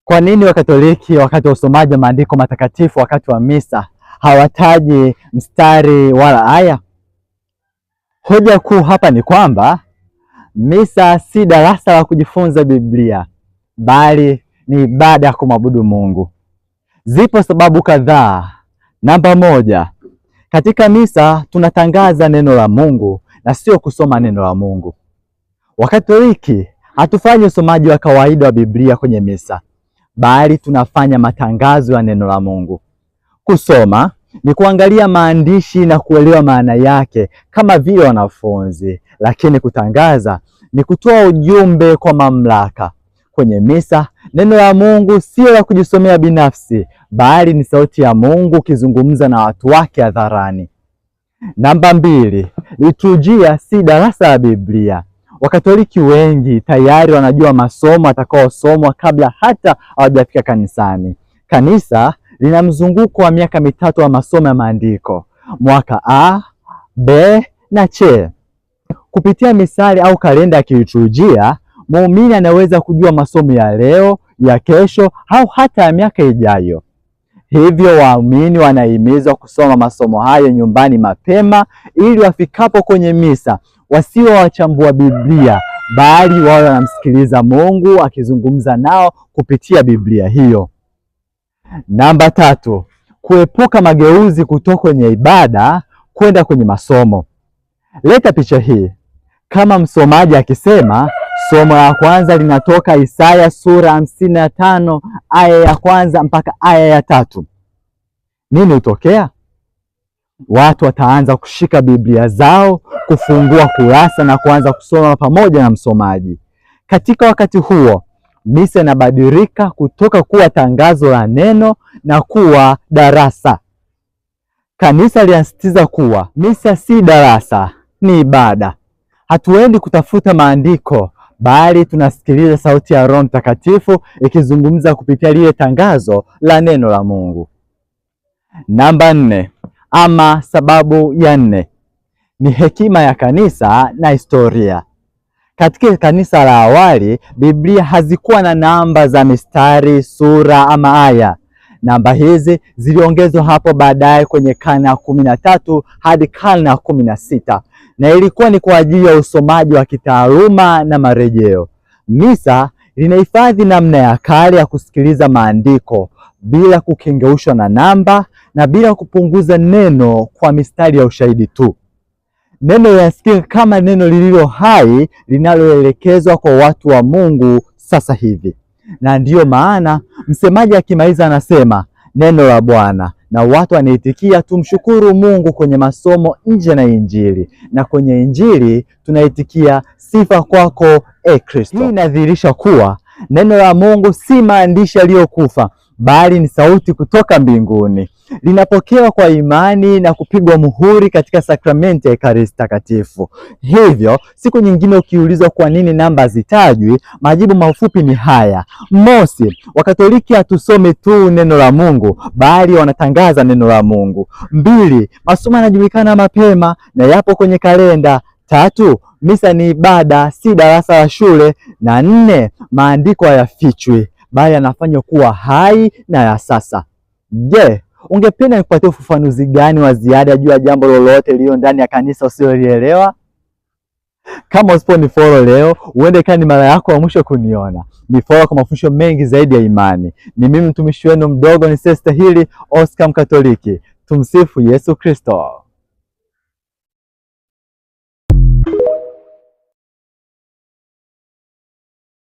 Kwa nini Wakatoliki wakati wa usomaji wa maandiko matakatifu wakati wa misa hawataji mstari wala aya? Hoja kuu hapa ni kwamba misa si darasa la kujifunza Biblia, bali ni ibada ya kumwabudu Mungu. Zipo sababu kadhaa. Namba moja, katika misa tunatangaza neno la Mungu na sio kusoma neno la Mungu. Wakatoliki hatufanyi usomaji wa kawaida wa Biblia kwenye misa, bali tunafanya matangazo ya neno la Mungu. Kusoma ni kuangalia maandishi na kuelewa maana yake kama vile wanafunzi, lakini kutangaza ni kutoa ujumbe kwa mamlaka. Kwenye misa, neno la Mungu sio la kujisomea binafsi, bali ni sauti ya Mungu ikizungumza na watu wake hadharani. Namba mbili, liturujia si darasa la Biblia. Wakatoliki wengi tayari wanajua masomo atakaosomwa kabla hata hawajafika kanisani. Kanisa lina mzunguko wa miaka mitatu wa masomo ya maandiko, mwaka A, B na C. Kupitia misali au kalenda ya kiliturujia, muumini anaweza kujua masomo ya leo, ya kesho au hata ya miaka ijayo. Hivyo waumini wanahimizwa kusoma masomo hayo nyumbani mapema, ili wafikapo kwenye misa wasiwe wachambua Biblia, bali wawe wanamsikiliza Mungu akizungumza nao kupitia Biblia hiyo. Namba tatu, kuepuka mageuzi kutoka kwenye ibada kwenda kwenye masomo. Leta picha hii. Kama msomaji akisema somo la kwanza linatoka Isaya sura 55 aya ya kwanza mpaka aya ya 3, nini hutokea? Watu wataanza kushika Biblia zao, kufungua kurasa na kuanza kusoma pamoja na msomaji. Katika wakati huo, misa inabadilika kutoka kuwa tangazo la neno na kuwa darasa. Kanisa linasisitiza kuwa misa si darasa, ni ibada. Hatuendi kutafuta maandiko, bali tunasikiliza sauti ya Roho Mtakatifu ikizungumza kupitia lile tangazo la neno la Mungu. Namba 4, ama sababu ya 4, ni hekima ya kanisa na historia. Katika kanisa la awali, Biblia hazikuwa na namba za mistari, sura ama aya. Namba hizi ziliongezwa hapo baadaye kwenye karne ya 13 hadi karne ya 16, na ilikuwa ni kwa ajili ya usomaji wa kitaaluma na marejeo. Misa linahifadhi namna ya kale ya kusikiliza maandiko bila kukengeushwa na namba na bila kupunguza neno kwa mistari ya ushahidi tu. Neno linasikika kama neno lililo hai linaloelekezwa kwa watu wa Mungu sasa hivi. Na ndiyo maana msemaji akimaliza anasema neno la Bwana, na watu wanaitikia tumshukuru Mungu kwenye masomo nje na Injili, na kwenye Injili tunaitikia sifa kwako Kristo. Hii inadhihirisha kuwa neno la Mungu si maandishi yaliyokufa, bali ni sauti kutoka mbinguni. Linapokewa kwa imani na kupigwa muhuri katika sakramenti ya Ekaristi Takatifu. Hivyo, siku nyingine ukiulizwa kwa nini namba hazitajwi, majibu mafupi ni haya. Mosi, Wakatoliki hatusome tu neno la Mungu, bali wanatangaza neno la Mungu. 2, masomo yanajulikana mapema na yapo kwenye kalenda. 3, misa ni ibada, si darasa la shule. Na 4, maandiko hayafichwi, bali yanafanywa kuwa hai na ya sasa. Je, ungependa nikupatie ufafanuzi gani wa ziada juu ya jambo lolote lililo ndani ya kanisa usilolielewa? Kama usiponifollow leo, uende kani mara yako ya mwisho kuniona. Nifollow kwa mafundisho mengi zaidi ya imani. Ni mimi mtumishi wenu mdogo nisiyestahili, Oscar Mkatoliki. Tumsifu Yesu Kristo.